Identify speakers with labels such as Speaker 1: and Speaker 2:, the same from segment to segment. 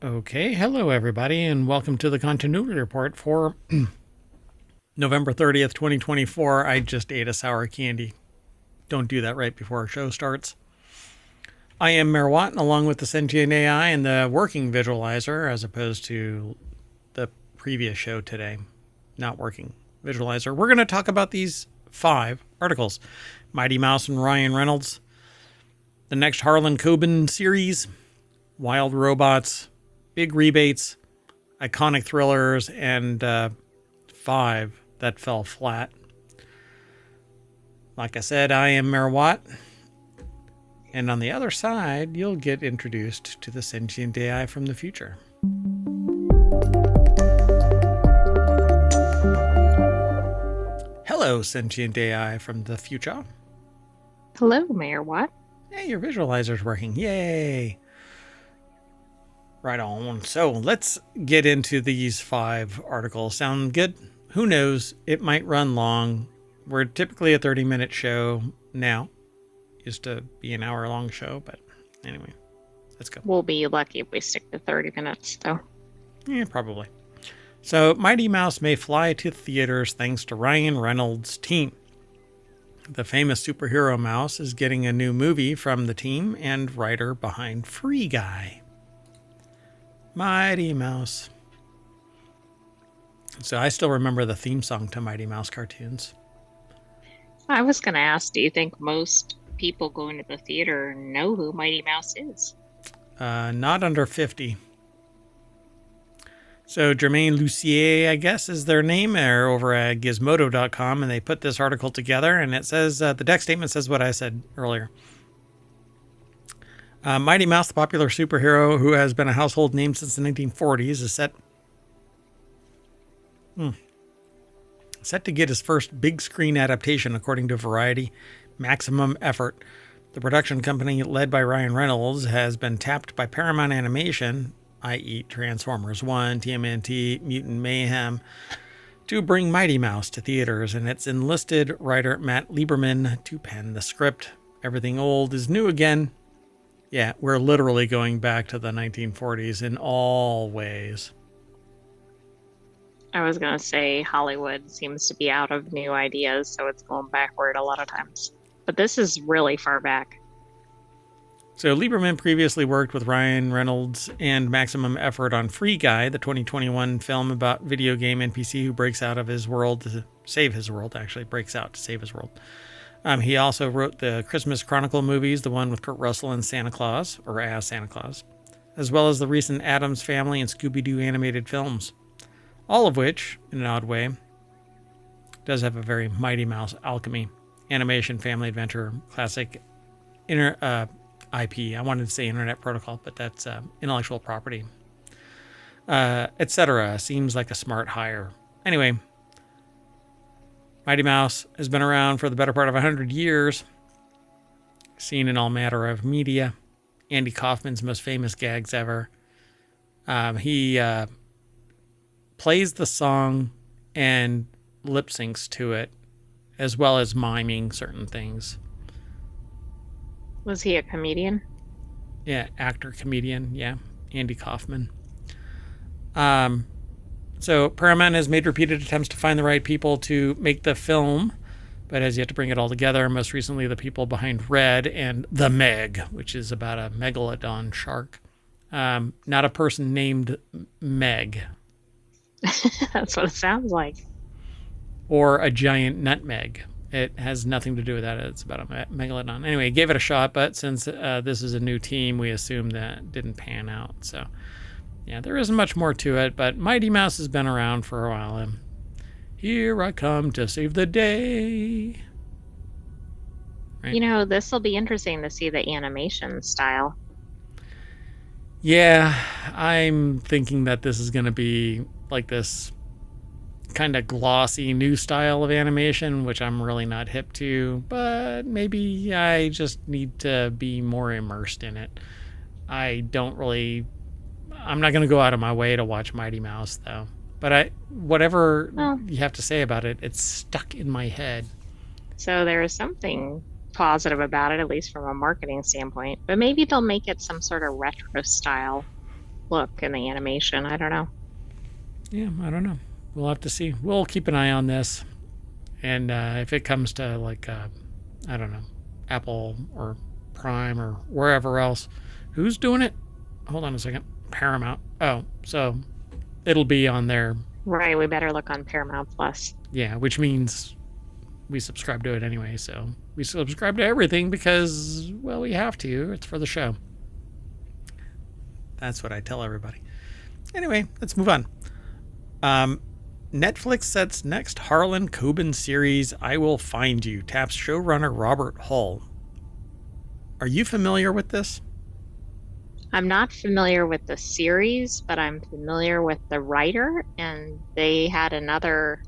Speaker 1: Okay, hello everybody, and welcome to the continuity report for November 30th, 2024. I just ate a sour candy. Don't do that right before our show starts. I am Mayor Watt, and along with the sentient AI and the working visualizer, as opposed to the previous show today, not working visualizer, we're going to talk about these 5 articles. Mighty Mouse and Ryan Reynolds, the next Harlan Coben series, Wild Robots, Big Rebates, Iconic Thrillers, and 5 that fell flat. Like I said, I am Mayor Watt. And on the other side, you'll get introduced to the sentient AI from the future. Hello, sentient AI from the future.
Speaker 2: Hello, Mayor Watt.
Speaker 1: Hey, your visualizer's working. Yay! Right on. So let's get into these 5 articles. Sound good? Who knows? It might run long. We're typically a 30-minute show now. Used to be an hour-long show, but anyway, let's go.
Speaker 2: We'll be lucky if we stick to 30 minutes, though.
Speaker 1: Yeah, probably. So Mighty Mouse may fly to theaters thanks to Ryan Reynolds' team. The famous superhero mouse is getting a new movie from the team and writer behind Free Guy. Mighty Mouse. So I still remember the theme song to Mighty Mouse cartoons.
Speaker 2: I was going to ask, do you think most people going to the theater know who Mighty Mouse is?
Speaker 1: Not under 50. So Germain Lucier, I guess, is their name. They're over at gizmodo.com, and they put this article together, and it says, the deck statement says what I said earlier. Mighty Mouse, the popular superhero who has been a household name since the 1940s, is set to get his first big screen adaptation, according to Variety. Maximum Effort, the production company led by Ryan Reynolds, has been tapped by Paramount Animation, i.e. Transformers 1, TMNT, Mutant Mayhem, to bring Mighty Mouse to theaters, and it's enlisted writer Matt Lieberman to pen the script. Everything old is new again. Yeah, we're literally going back to the 1940s in all ways.
Speaker 2: I was going to say Hollywood seems to be out of new ideas, so it's going backward a lot of times. But this is really far back.
Speaker 1: So Lieberman previously worked with Ryan Reynolds and Maximum Effort on Free Guy, the 2021 film about video game NPC who breaks out of his world to save his world, breaks out to save his world. He also wrote the Christmas Chronicle movies, the one with Kurt Russell and Santa Claus, or as Santa Claus, as well as the recent Addams Family and Scooby-Doo animated films, all of which, in an odd way, does have a very Mighty Mouse alchemy, animation, family adventure, classic IP. I wanted to say Internet Protocol, but that's intellectual property, etc. Seems like a smart hire. Anyway, Mighty Mouse has been around for the better part of 100 years, seen in all matter of media. Andy Kaufman's most famous gags ever. He plays the song and lip syncs to it, as well as miming certain things.
Speaker 2: Was he a comedian?
Speaker 1: Yeah, actor, comedian, yeah. Andy Kaufman. So Paramount has made repeated attempts to find the right people to make the film, but has yet to bring it all together. Most recently, the people behind Red and The Meg, which is about a megalodon shark. Not a person named Meg.
Speaker 2: That's what it sounds like.
Speaker 1: Or a giant nutmeg. It has nothing to do with that. It's about a megalodon. Anyway, gave it a shot, but since this is a new team, we assume that didn't pan out. So, yeah, there isn't much more to it, but Mighty Mouse has been around for a while. And here I come to save the day.
Speaker 2: Right? You know, this will be interesting to see the animation style.
Speaker 1: Yeah, I'm thinking that this is going to be like this kind of glossy new style of animation, which I'm really not hip to, but maybe I just need to be more immersed in it. I'm not going to go out of my way to watch Mighty Mouse, though. But whatever you have to say about it, it's stuck in my head.
Speaker 2: So there is something positive about it, at least from a marketing standpoint. But maybe they'll make it some sort of retro style. look in the animation. I don't know.
Speaker 1: Yeah, I don't know. We'll have to see. We'll keep an eye on this. And if it comes to, like, I don't know, Apple or Prime or wherever else, who's doing it? Hold on a second. Paramount. Oh, so it'll be on there.
Speaker 2: Right, we better look on Paramount Plus.
Speaker 1: Yeah, which means we subscribe to it anyway. So we subscribe to everything because, well, we have to. It's for the show. That's what I tell everybody. Anyway, let's move on. Netflix sets next Harlan Coben series, I Will Find You, taps showrunner Robert Hull. Are you familiar with this?
Speaker 2: I'm not familiar with the series, but I'm familiar with the writer, and they had another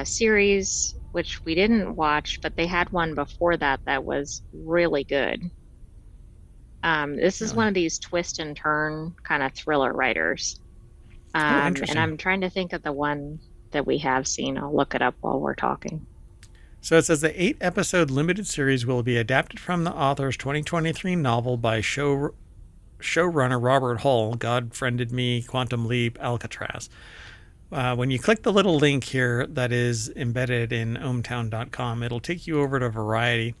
Speaker 2: series which we didn't watch, but they had one before that that was really good. This is one of these twist and turn kind of thriller writers. And I'm trying to think of the one that we have seen. I'll look it up while we're talking.
Speaker 1: So it says the 8-episode limited series will be adapted from the author's 2023 novel by showrunner Robert Hull, God Friended Me, Quantum Leap, Alcatraz. When you click the little link here that is embedded in ohmTown.com, it'll take you over to Variety.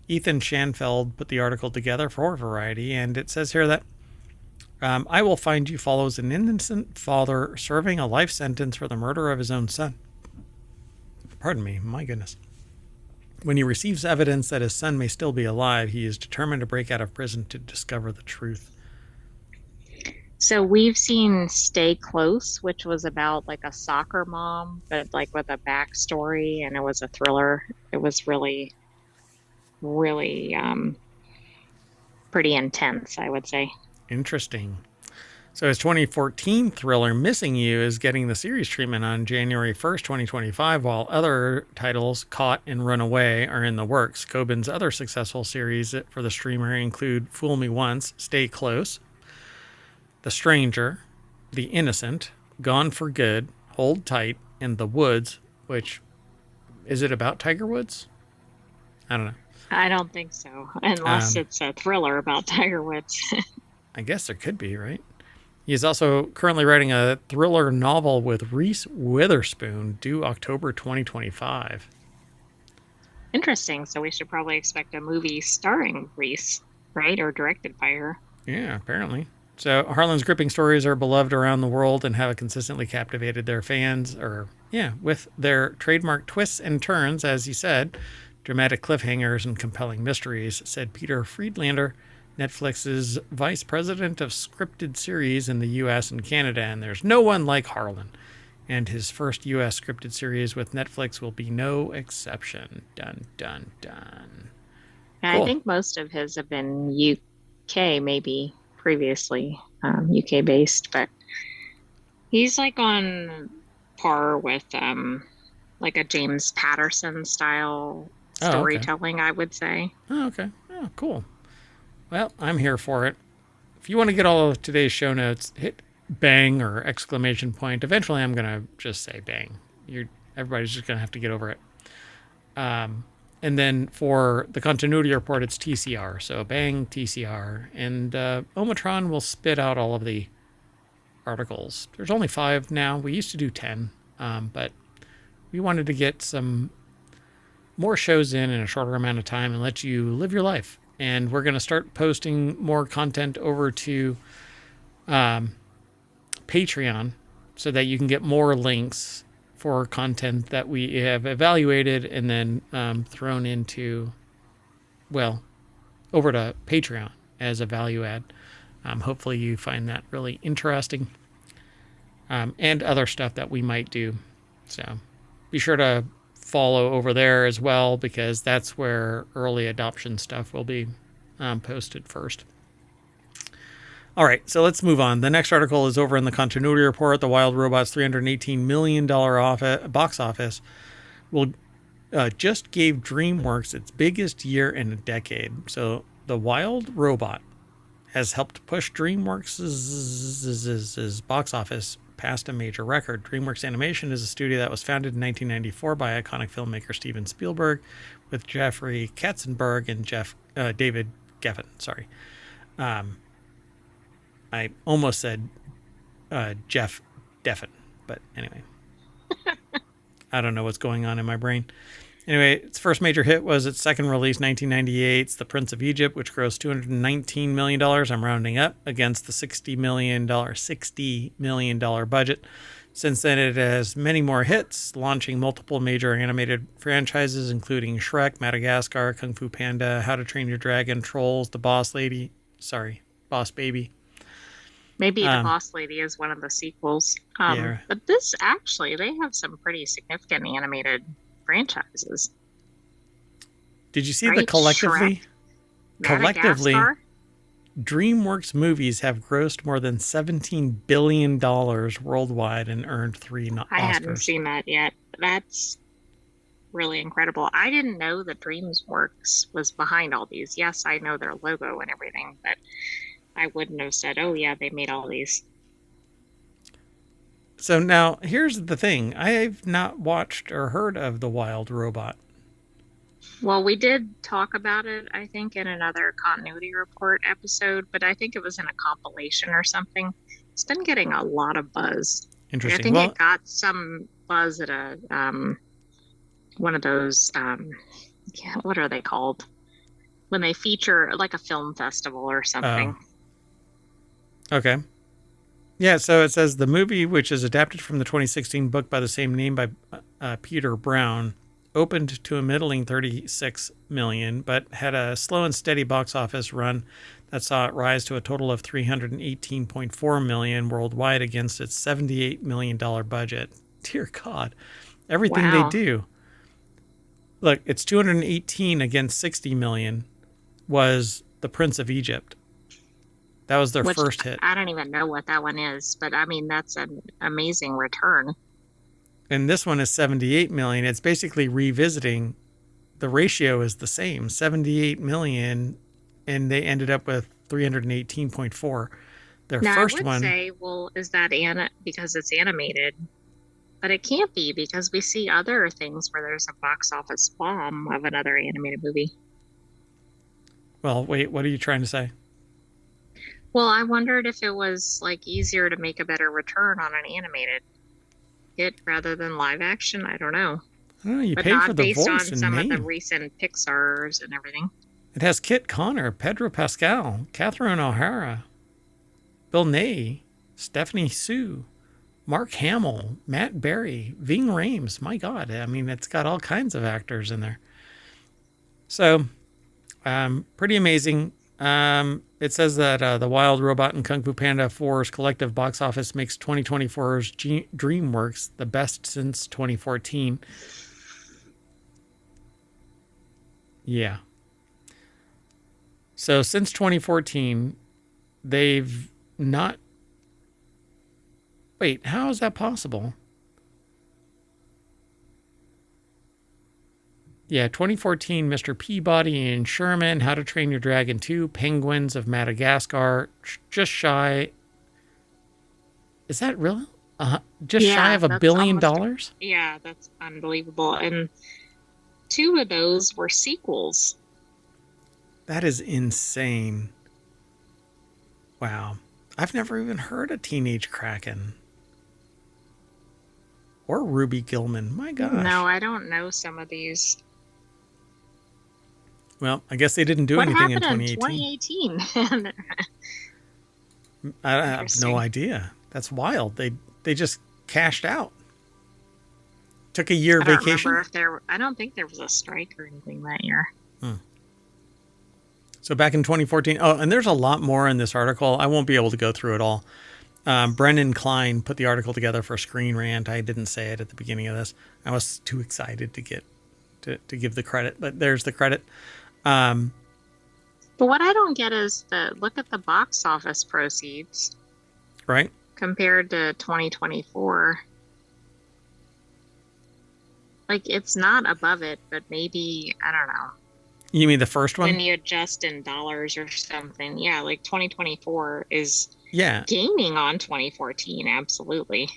Speaker 1: Ethan Schanfeld put the article together for Variety, and it says here that I Will Find You follows an innocent father serving a life sentence for the murder of his own son. Pardon me, my goodness. When he receives evidence that his son may still be alive, he is determined to break out of prison to discover the truth.
Speaker 2: So we've seen Stay Close, which was about like a soccer mom, but like with a backstory, and it was a thriller. It was really, really pretty intense, I would say.
Speaker 1: Interesting. So his 2014 thriller Missing You is getting the series treatment on January 1st, 2025, while other titles, Caught and Runaway, are in the works. Coben's other successful series for the streamer include Fool Me Once, Stay Close, The Stranger, The Innocent, Gone for Good, Hold Tight, and The Woods, which, is it about Tiger Woods? I don't know.
Speaker 2: I don't think so, unless it's a thriller about Tiger Woods.
Speaker 1: I guess there could be, right? He is also currently writing a thriller novel with Reese Witherspoon due October 2025.
Speaker 2: Interesting. So we should probably expect a movie starring Reese, right? Or directed by her.
Speaker 1: Yeah, apparently. So Harlan's gripping stories are beloved around the world and have consistently captivated their fans, with their trademark twists and turns, as he said, dramatic cliffhangers and compelling mysteries, said Peter Friedlander, Netflix's vice president of scripted series in the U.S. and Canada, and there's no one like Harlan. And his first U.S. scripted series with Netflix will be no exception. Dun, dun, dun.
Speaker 2: Cool. I think most of his have been UK, maybe previously UK based, but he's like on par with like a James Patterson style storytelling, I would say.
Speaker 1: Oh, okay. Oh, cool. Well, I'm here for it. If you want to get all of today's show notes, hit bang or exclamation point. Eventually, I'm going to just say bang. Everybody's just going to have to get over it. And then for the continuity report, it's TCR. So bang, TCR. And ohmTown will spit out all of the articles. There's only 5 now. We used to do 10. But we wanted to get some more shows in a shorter amount of time and let you live your life. And we're going to start posting more content over to Patreon so that you can get more links for content that we have evaluated and then thrown into, over to Patreon as a value add. Hopefully you find that really interesting, and other stuff that we might do. So be sure to follow over there as well, because that's where early adoption stuff will be posted first. All right, so let's move on. The next article is over in the continuity report. The Wild Robot's $318 million box office just gave DreamWorks its biggest year in a decade. So the Wild Robot has helped push DreamWorks' box office past a major record. DreamWorks Animation is a studio that was founded in 1994 by iconic filmmaker Steven Spielberg, with Jeffrey Katzenberg and David Geffen. I almost said Jeff Deffen, but anyway. I don't know what's going on in my brain. Anyway, its first major hit was its second release, 1998's The Prince of Egypt, which grossed $219 million. I'm rounding up against the $60 million budget. Since then, it has many more hits, launching multiple major animated franchises, including Shrek, Madagascar, Kung Fu Panda, How to Train Your Dragon, Trolls, The Boss Baby.
Speaker 2: Maybe The Boss Lady is one of the sequels.
Speaker 1: Yeah.
Speaker 2: But this actually, they have some pretty significant animated franchises.
Speaker 1: Did you see
Speaker 2: right?
Speaker 1: the collectively?
Speaker 2: Shrek,
Speaker 1: Collectively,
Speaker 2: Madagascar?
Speaker 1: DreamWorks movies have grossed more than $17 billion worldwide and earned 3 Oscars.
Speaker 2: I hadn't seen that yet. That's really incredible. I didn't know that DreamWorks was behind all these. Yes, I know their logo and everything, but I wouldn't have said, oh yeah, they made all these.
Speaker 1: So now, here's the thing. I've not watched or heard of The Wild Robot.
Speaker 2: Well, we did talk about it, I think, in another continuity report episode, but I think it was in a compilation or something. It's been getting a lot of buzz.
Speaker 1: Interesting.
Speaker 2: I think it got some buzz at a one of those what are they called? When they feature like a film festival or something.
Speaker 1: Okay. Yeah, so it says the movie, which is adapted from the 2016 book by the same name by Peter Brown, opened to a middling $36 million, but had a slow and steady box office run that saw it rise to a total of $318.4 million worldwide against its $78 million budget. Dear God, everything they do. Look, it's 218 against 60 million was The Prince of Egypt. That was their first hit.
Speaker 2: I don't even know what that one is, but I mean, that's an amazing return.
Speaker 1: And this one is 78 million. It's basically revisiting. The ratio is the same, 78 million, and they ended up with 318.4. Their first one. I would
Speaker 2: say, well, is that because it's animated? But it can't be, because we see other things where there's a box office bomb of another animated movie.
Speaker 1: Well, wait, what are you trying to say?
Speaker 2: Well, I wondered if it was like easier to make a better return on an animated hit rather than live action. I don't know.
Speaker 1: You pay for the voice and name. But not based on some
Speaker 2: of the recent Pixars and everything.
Speaker 1: It has Kit Connor, Pedro Pascal, Catherine O'Hara, Bill Nighy, Stephanie Sue, Mark Hamill, Matt Berry, Ving Rhames. My God, I mean, it's got all kinds of actors in there. So, pretty amazing. It says that The Wild Robot and Kung Fu Panda 4's collective box office makes 2024's DreamWorks the best since 2014. Yeah. So since 2014, they've not... Wait, how is that possible? Yeah, 2014, Mr. Peabody and Sherman, How to Train Your Dragon 2, Penguins of Madagascar, just shy. Is that real? Shy of $1 billion?
Speaker 2: Yeah, that's unbelievable. And 2 of those were sequels.
Speaker 1: That is insane. Wow. I've never even heard of Teenage Kraken. Or Ruby Gilman. My gosh.
Speaker 2: No, I don't know some of these.
Speaker 1: Well, I guess they didn't do anything in 2018.
Speaker 2: What happened in 2018?
Speaker 1: I have no idea. That's wild. They just cashed out. Took a year vacation.
Speaker 2: I don't think there was a strike or anything that year.
Speaker 1: So back in 2014. Oh, and there's a lot more in this article. I won't be able to go through it all. Brendan Klein put the article together for Screen Rant. I didn't say it at the beginning of this. I was too excited to give the credit, but there's the credit.
Speaker 2: But what I don't get is look at the box office proceeds.
Speaker 1: Right.
Speaker 2: Compared to 2024. Like, it's not above it, but maybe, I don't know.
Speaker 1: You mean the first one?
Speaker 2: When you adjust in dollars or something. Yeah, like 2024 is gaining on 2014, absolutely.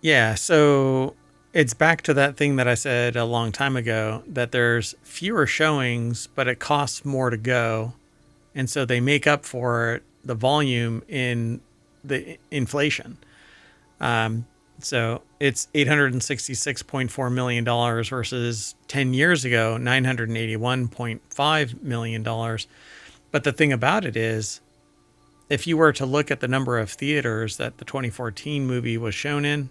Speaker 1: Yeah, so it's back to that thing that I said a long time ago, that there's fewer showings, but it costs more to go. And so they make up for it, the volume in the inflation. So it's $866.4 million versus 10 years ago, $981.5 million. But the thing about it is, if you were to look at the number of theaters that the 2014 movie was shown in,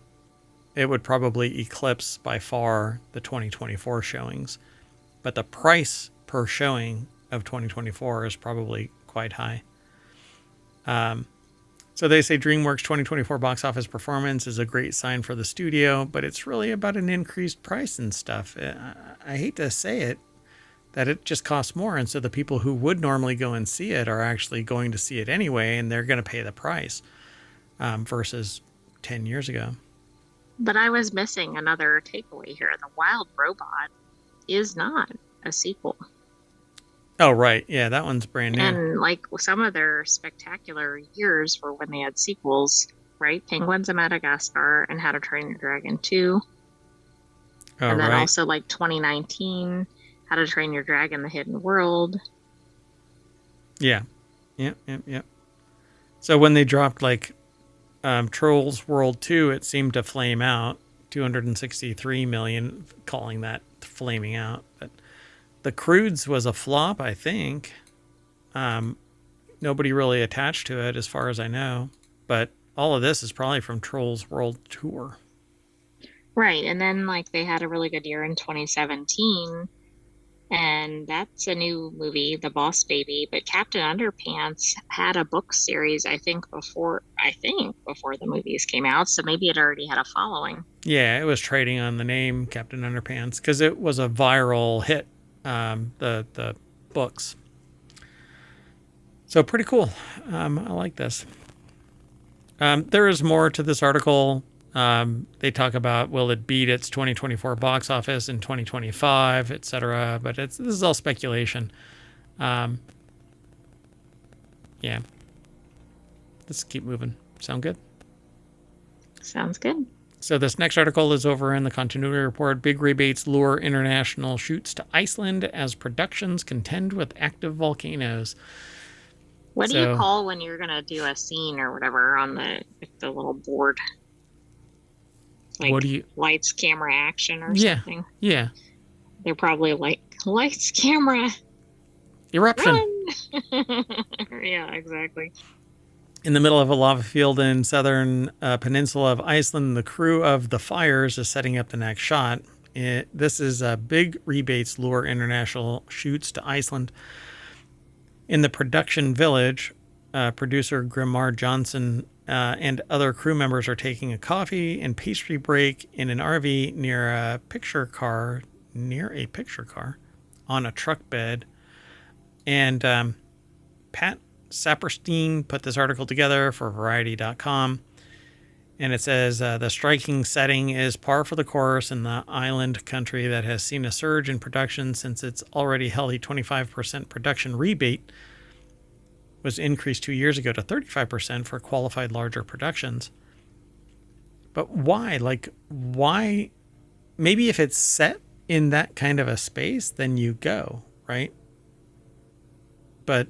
Speaker 1: it would probably eclipse by far the 2024 showings. But the price per showing of 2024 is probably quite high. So they say DreamWorks' 2024 box office performance is a great sign for the studio, but it's really about an increased price and stuff. I hate to say it, that it just costs more. And so the people who would normally go and see it are actually going to see it anyway, and they're going to pay the price versus 10 years ago.
Speaker 2: But I was missing another takeaway here. The Wild Robot is not a sequel.
Speaker 1: Oh, right. Yeah, that one's brand new.
Speaker 2: And like some of their spectacular years were when they had sequels, right? Penguins of Madagascar and How to Train Your Dragon 2.
Speaker 1: Oh,
Speaker 2: and then
Speaker 1: right.
Speaker 2: also like 2019, How to Train Your Dragon, The Hidden World.
Speaker 1: Yeah. Yep. So when they dropped like Trolls World 2, it seemed to flame out. 263 million, calling that flaming out. But The Croods was a flop, I think. Nobody really attached to it as far as I know. But all of this is probably from Trolls World Tour.
Speaker 2: Right. And then like they had a really good year in 2017. And that's a new movie, The Boss Baby. But Captain Underpants had a book series, I think before the movies came out. So maybe it already had a following.
Speaker 1: Yeah, it was trading on the name Captain Underpants because it was a viral hit. The books. So pretty cool. I like this. There is more to this article. They talk about, will it beat its 2024 box office in 2025, etc. But this is all speculation. Yeah. Let's keep moving. Sound good?
Speaker 2: Sounds good.
Speaker 1: So this next article is over in the Continuity Report. Big rebates lure international shoots to Iceland as productions contend with active volcanoes.
Speaker 2: What do you call when you're going to do a scene or whatever on the little board? Like
Speaker 1: what do you,
Speaker 2: lights, camera, action or something?
Speaker 1: Yeah.
Speaker 2: They're probably like lights, camera,
Speaker 1: eruption.
Speaker 2: Run! Yeah, exactly.
Speaker 1: In the middle of a lava field in southern peninsula of Iceland, the crew of the Fires is setting up the next shot. This is big rebates lure international shoots to Iceland. In the production village, producer Grimar Johnson and other crew members are taking a coffee and pastry break in an RV near a picture car on a truck bed. And Pat Saperstein put this article together for Variety.com, and it says the striking setting is par for the course in the island country that has seen a surge in production since its already healthy 25% production rebate was increased 2 years ago to 35% for qualified larger productions. But why? Why? Maybe if it's set in that kind of a space, then you go, right? But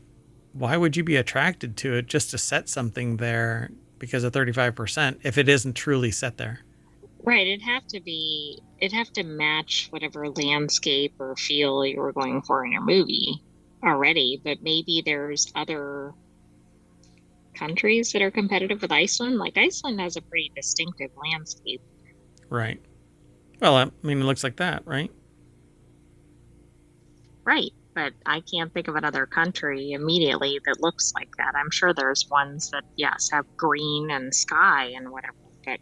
Speaker 1: why would you be attracted to it just to set something there because of 35% if it isn't truly set there?
Speaker 2: Right. It'd have to match whatever landscape or feel you were going for in your movie already. But maybe there's other countries that are competitive with Iceland. Like Iceland has a pretty distinctive landscape.
Speaker 1: Right. Well, I mean, it looks like that, right?
Speaker 2: Right. But I can't think of another country immediately that looks like that. I'm sure there's ones that, yes, have green and sky and whatever. But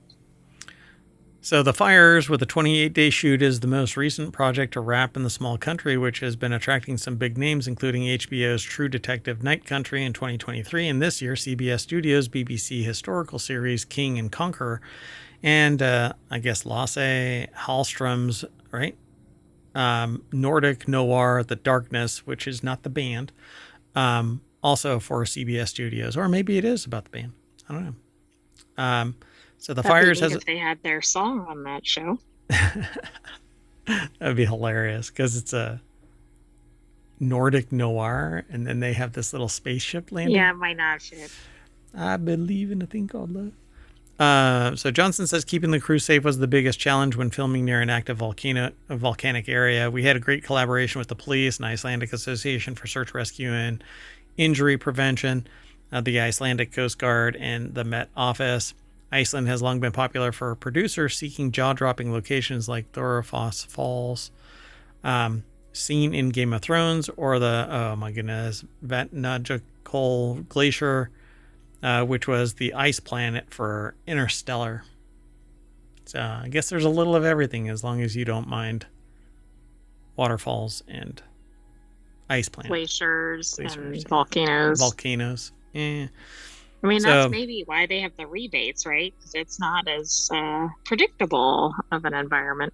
Speaker 1: so The Fires with a 28-day shoot is the most recent project to wrap in the small country, which has been attracting some big names, including HBO's True Detective Night Country in 2023, and this year CBS Studios' BBC historical series King and Conqueror, and I guess Lasse Hallström's, right? Nordic Noir, The Darkness, which is not the band, also for CBS Studios, or maybe it is about the band. I don't know. So The Fires has.
Speaker 2: If they had their song on that show,
Speaker 1: that'd be hilarious because it's a Nordic Noir, and then they have this little spaceship landing.
Speaker 2: Yeah, it might not fit.
Speaker 1: I believe in a thing called love. So Johnson says keeping the crew safe was the biggest challenge when filming near an active volcanic area. We had a great collaboration with the police and Icelandic Association for Search, Rescue, and Injury Prevention, the Icelandic Coast Guard, and the Met Office. Iceland has long been popular for producers seeking jaw-dropping locations like Thorafoss Falls, seen in Game of Thrones, or the, oh my goodness, Vatnajökull Glacier, which was the ice planet for Interstellar. So I guess there's a little of everything as long as you don't mind waterfalls and ice planets.
Speaker 2: Glaciers and volcanoes.
Speaker 1: Volcanoes. Yeah.
Speaker 2: I mean, that's maybe why they have the rebates, right? Because it's not as predictable of an environment.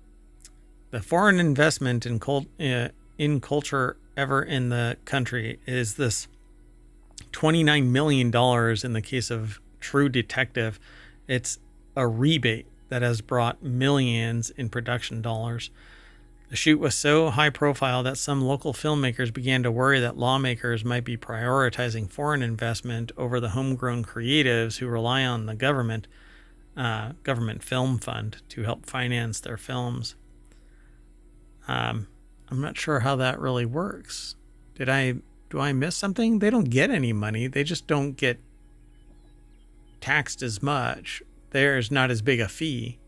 Speaker 1: The foreign investment in culture ever in the country is this $29 million in the case of True Detective. It's a rebate that has brought millions in production dollars. The shoot was so high profile that some local filmmakers began to worry that lawmakers might be prioritizing foreign investment over the homegrown creatives who rely on the government film fund to help finance their films. I'm not sure how that really works. Do I miss something? They don't get any money. They just don't get taxed as much. There's not as big a fee.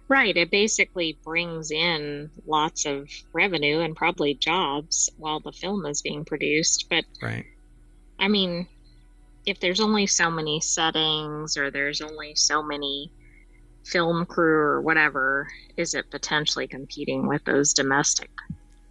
Speaker 2: Right. It basically brings in lots of revenue and probably jobs while the film is being produced. But
Speaker 1: right.
Speaker 2: I mean, if there's only so many settings or there's only so many film crew or whatever, is it potentially competing with those domestic?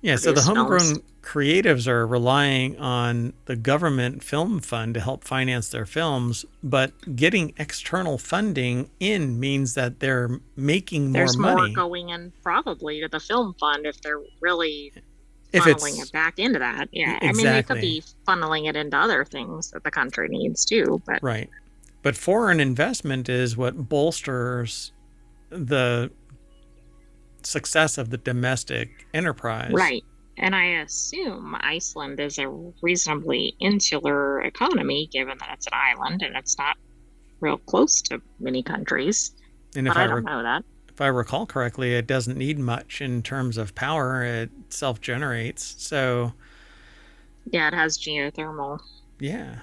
Speaker 1: Yeah, so the homegrown creatives are relying on the government film fund to help finance their films, but getting external funding in means that they're making more money.
Speaker 2: There's more going in probably to the film fund if they're really funneling it back into that. Yeah, exactly. I mean, they could be funneling it into other things that the country needs too. But
Speaker 1: right. But foreign investment is what bolsters the success of the domestic enterprise.
Speaker 2: Right. And I assume Iceland is a reasonably insular economy, given that it's an island and it's not real close to many countries.
Speaker 1: And
Speaker 2: but I don't know that.
Speaker 1: If I recall correctly, it doesn't need much in terms of power. It self-generates. So
Speaker 2: yeah, it has geothermal.
Speaker 1: Yeah.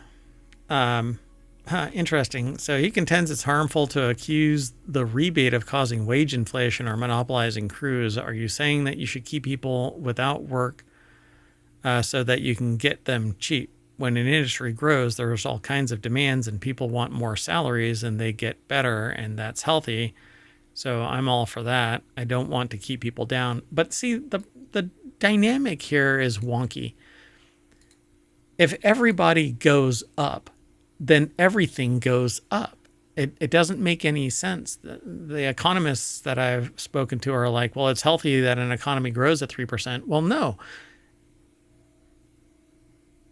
Speaker 1: Interesting. So he contends it's harmful to accuse the rebate of causing wage inflation or monopolizing crews. Are you saying that you should keep people without work so that you can get them cheap? When an industry grows, there's all kinds of demands and people want more salaries and they get better, and that's healthy. So I'm all for that. I don't want to keep people down. But see, the dynamic here is wonky. If everybody goes up, then everything goes up. It doesn't make any sense. The economists that I've spoken to are like, well, it's healthy that an economy grows at 3%. Well, no.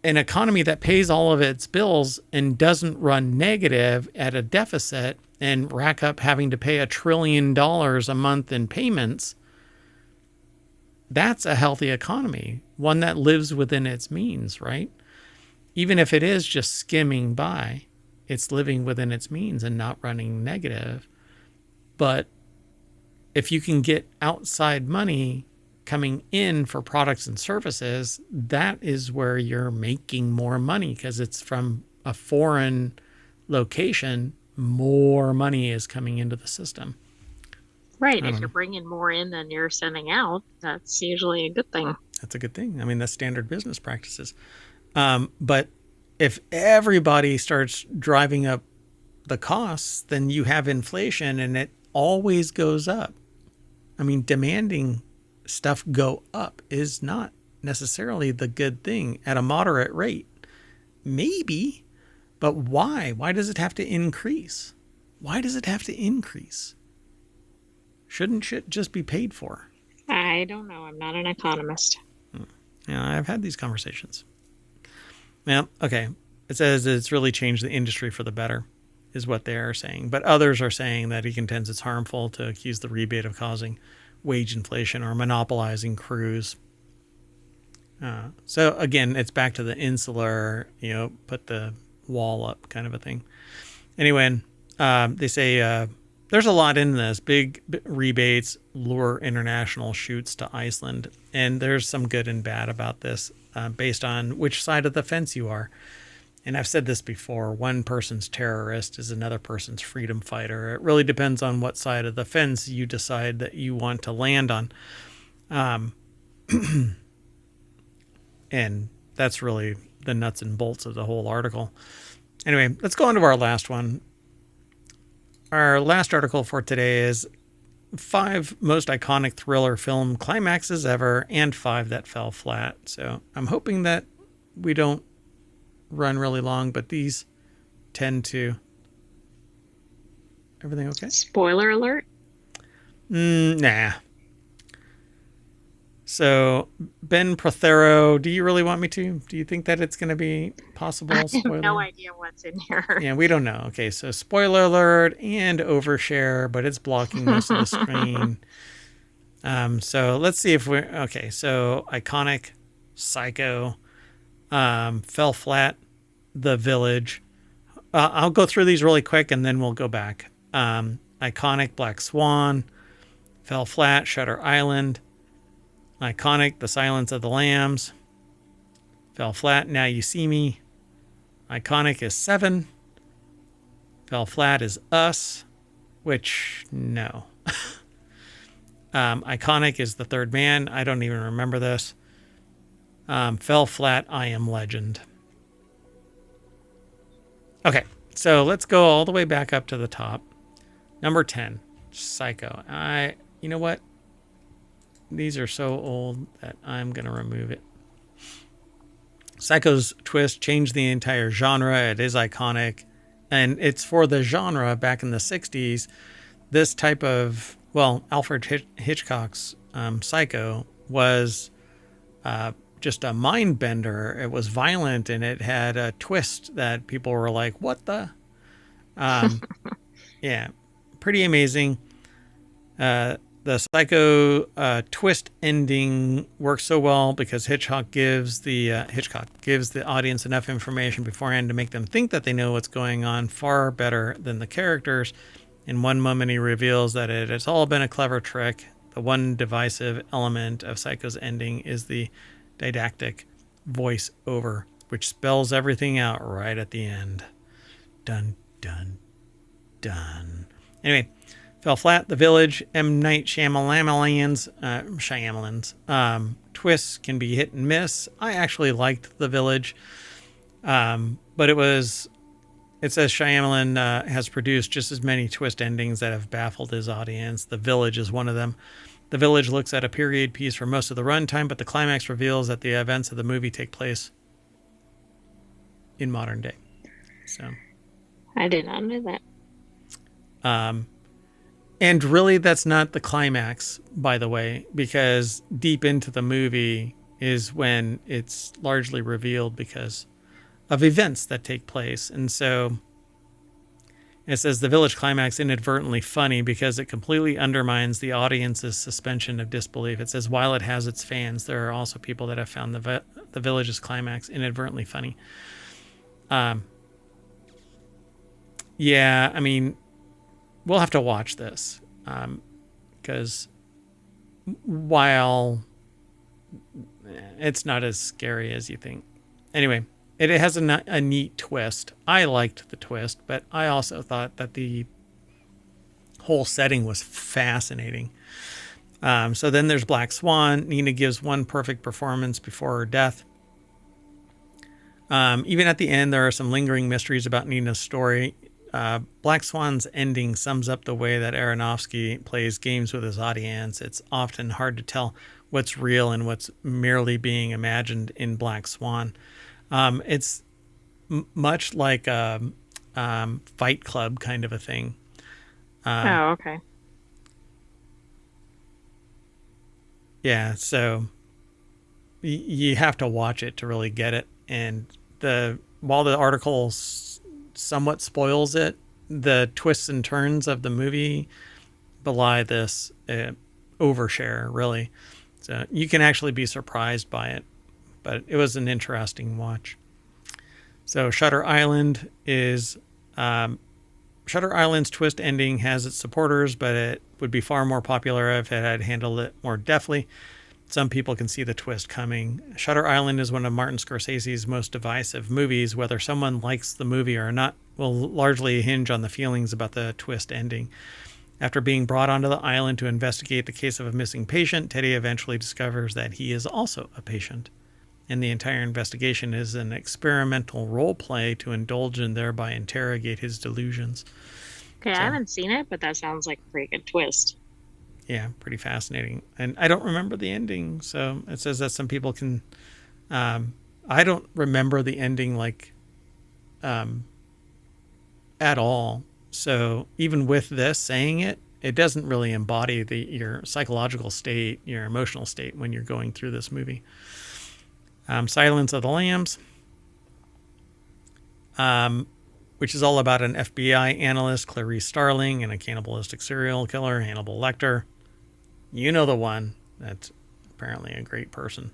Speaker 1: An economy that pays all of its bills and doesn't run negative at a deficit and rack up having to pay $1 trillion a month in payments, that's a healthy economy, one that lives within its means, right? Even if it is just skimming by, it's living within its means and not running negative. But if you can get outside money coming in for products and services, that is where you're making more money because it's from a foreign location. More money is coming into the system.
Speaker 2: Right. If you're bringing more in than you're sending out, that's usually a good thing.
Speaker 1: That's a good thing. I mean, that's standard business practices. But if everybody starts driving up the costs, then you have inflation and it always goes up. I mean, demanding stuff go up is not necessarily the good thing at a moderate rate. Maybe, but why? Why does it have to increase? Why does it have to increase? Shouldn't shit just be paid for?
Speaker 2: I don't know. I'm not an economist.
Speaker 1: Yeah, I've had these conversations. Yeah, okay. It says it's really changed the industry for the better, is what they are saying. But others are saying that he contends it's harmful to accuse the rebate of causing wage inflation or monopolizing crews. So again, it's back to the insular, put the wall up kind of a thing. Anyway, they say there's a lot in this. Big rebates lure international shoots to Iceland. And there's some good and bad about this based on which side of the fence you are. And I've said this before, one person's terrorist is another person's freedom fighter. It really depends on what side of the fence you decide that you want to land on. And that's really the nuts and bolts of the whole article. Anyway, let's go on to our last one. Our last article for today is 5 most iconic thriller film climaxes ever and 5 that fell flat. So I'm hoping that we don't run really long, but these tend to. Everything okay?
Speaker 2: Spoiler alert.
Speaker 1: Nah. So Ben Prothero, do you really want me to? Do you think that it's going to be possible?
Speaker 2: I have no idea what's in here.
Speaker 1: Yeah, we don't know. Okay, so spoiler alert and overshare, but it's blocking most of the screen. So let's see if we're okay. So iconic, Psycho, fell flat, The Village. I'll go through these really quick and then we'll go back. Iconic, Black Swan, fell flat, Shutter Island. Iconic, The Silence of the Lambs. Fell flat, Now You See Me. Iconic is Seven. Fell flat is Us, which, no. Iconic is The Third Man. I don't even remember this. Fell flat, I Am Legend. Okay, so let's go all the way back up to the top. Number 10, Psycho. You know what? These are so old that I'm going to remove it. Psycho's twist changed the entire genre. It is iconic. And it's for the genre back in the 60s. This type of, Alfred Hitchcock's Psycho was just a mind bender. It was violent and it had a twist that people were like, what the? Yeah, pretty amazing. The Psycho twist ending works so well because Hitchcock gives the audience enough information beforehand to make them think that they know what's going on far better than the characters. In one moment, he reveals that it has all been a clever trick. The one divisive element of Psycho's ending is the didactic voice-over, which spells everything out right at the end. Dun, dun, dun. Anyway, fell flat, The Village, M. Night Shyamalan's twists can be hit and miss. I actually liked The Village, but it says Shyamalan has produced just as many twist endings that have baffled his audience. The Village is one of them. The Village looks at a period piece for most of the runtime, but the climax reveals that the events of the movie take place in modern day. So,
Speaker 2: I did not know that.
Speaker 1: And really, that's not the climax, by the way, because deep into the movie is when it's largely revealed because of events that take place. And so it says the Village climax inadvertently funny because it completely undermines the audience's suspension of disbelief. It says while it has its fans, there are also people that have found the Village's climax inadvertently funny. Yeah, I mean, we'll have to watch this because while it's not as scary as you think. Anyway, it has a neat twist. I liked the twist, but I also thought that the whole setting was fascinating. So then there's Black Swan. Nina gives one perfect performance before her death. Even at the end, there are some lingering mysteries about Nina's story. Black Swan's ending sums up the way that Aronofsky plays games with his audience. It's often hard to tell what's real and what's merely being imagined in Black Swan. It's much like a Fight Club kind of a thing.
Speaker 2: Oh, okay.
Speaker 1: Yeah, so you have to watch it to really get it. And while the article somewhat spoils it, the twists and turns of the movie belie this overshare, really. So you can actually be surprised by it. But it was an interesting watch. So Shutter Island's twist ending has its supporters, but it would be far more popular if it had handled it more deftly. Some people can see the twist coming. Shutter Island is one of Martin Scorsese's most divisive movies. Whether someone likes the movie or not will largely hinge on the feelings about the twist ending. After being brought onto the island to investigate the case of a missing patient, Teddy eventually discovers that he is also a patient. And the entire investigation is an experimental role play to indulge and thereby interrogate his delusions.
Speaker 2: Okay, I haven't seen it, but that sounds like a pretty good twist.
Speaker 1: Yeah, pretty fascinating. And I don't remember the ending, so it says that some people can. I don't remember the ending at all. So even with this saying it, it doesn't really embody your psychological state, your emotional state when you're going through this movie. Silence of the Lambs, which is all about an FBI analyst, Clarice Starling, and a cannibalistic serial killer, Hannibal Lecter. You know the one. That's apparently a great person.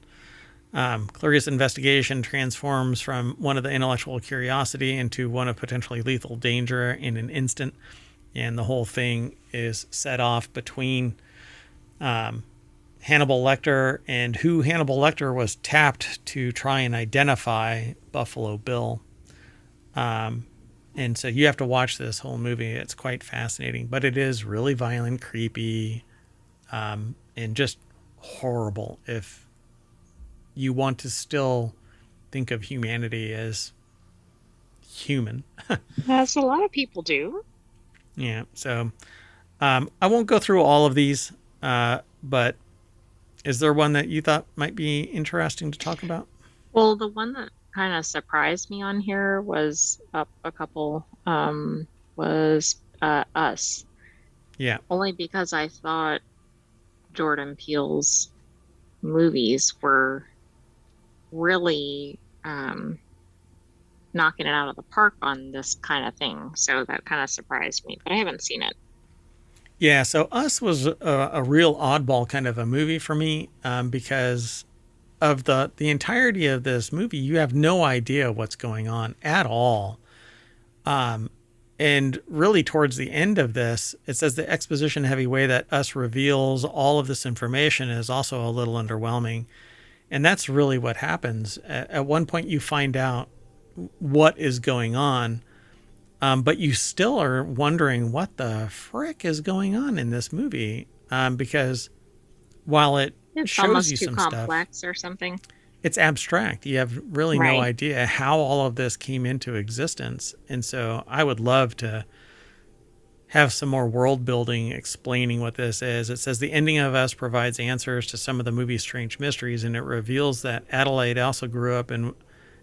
Speaker 1: Clarice's investigation transforms from one of the intellectual curiosity into one of potentially lethal danger in an instant. And the whole thing is set off between Hannibal Lecter and who Hannibal Lecter was tapped to try and identify Buffalo Bill. And so you have to watch this whole movie. It's quite fascinating, but it is really violent, creepy, and just horrible if you want to still think of humanity as human.
Speaker 2: As a lot of people do.
Speaker 1: Yeah, so I won't go through all of these, but is there one that you thought might be interesting to talk about?
Speaker 2: Well, the one that kind of surprised me on here was up a couple, was Us.
Speaker 1: Yeah.
Speaker 2: Only because I thought Jordan Peele's movies were really knocking it out of the park on this kind of thing. So that kind of surprised me, but I haven't seen it.
Speaker 1: Yeah, so Us was a real oddball kind of a movie for me because of the entirety of this movie. You have no idea what's going on at all. And really towards the end of this, it says the exposition heavy way that Us reveals all of this information is also a little underwhelming. And that's really what happens. At one point you find out what is going on, but you still are wondering what the frick is going on in this movie, because while it's shows you some stuff,
Speaker 2: too complex or something.
Speaker 1: It's abstract. You have really
Speaker 2: Right.
Speaker 1: no idea how all of this came into existence. And so I would love to have some more world building explaining what this is. It says the ending of Us provides answers to some of the movie's strange mysteries, and it reveals that Adelaide also grew up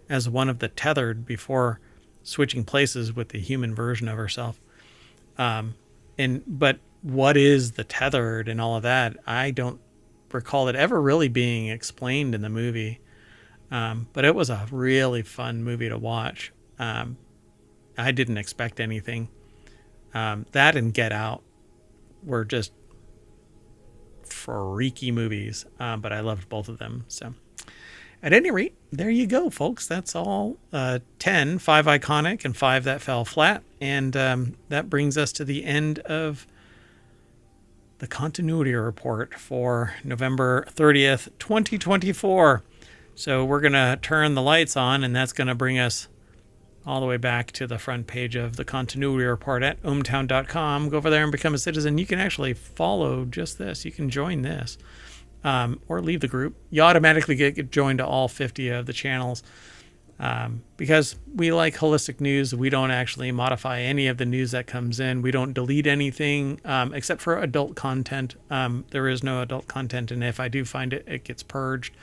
Speaker 1: as one of the tethered before switching places with the human version of herself. But what is the tethered and all of that? I don't recall it ever really being explained in the movie. But it was a really fun movie to watch. I didn't expect anything. That and Get Out were just freaky movies, but I loved both of them. So at any rate, there you go, folks. That's all 10, 5 iconic and 5 that fell flat. And that brings us to the end of the continuity report for November 30th, 2024. So we're going to turn the lights on, and that's going to bring us all the way back to the front page of the continuity report at ohmTown.com. Go over there and become a citizen. You can actually follow just this. You can join this or leave the group. You automatically get joined to all 50 of the channels because we like holistic news. We don't actually modify any of the news that comes in. We don't delete anything except for adult content. There is no adult content, and if I do find it, it gets purged.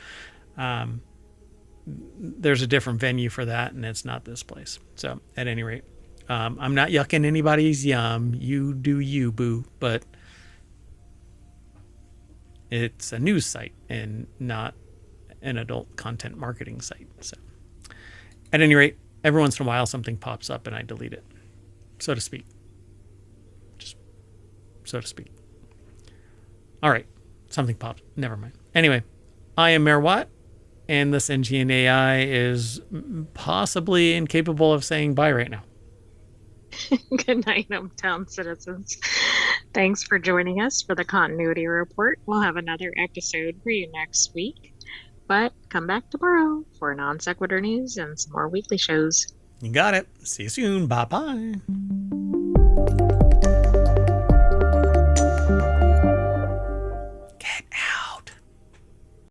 Speaker 1: There's a different venue for that, and it's not this place. So at any rate, I'm not yucking anybody's yum. You do you, boo. But it's a news site and not an adult content marketing site. So at any rate, every once in a while something pops up and I delete it, so to speak. Just so to speak. All right. Something pops. Never mind. Anyway, I am Mayor Watt. And the sentient AI is possibly incapable of saying bye right now.
Speaker 2: Good night, ohmTown citizens. Thanks for joining us for the continuity report. We'll have another episode for you next week. But come back tomorrow for non sequitur news and some more weekly shows.
Speaker 1: You got it. See you soon. Bye bye.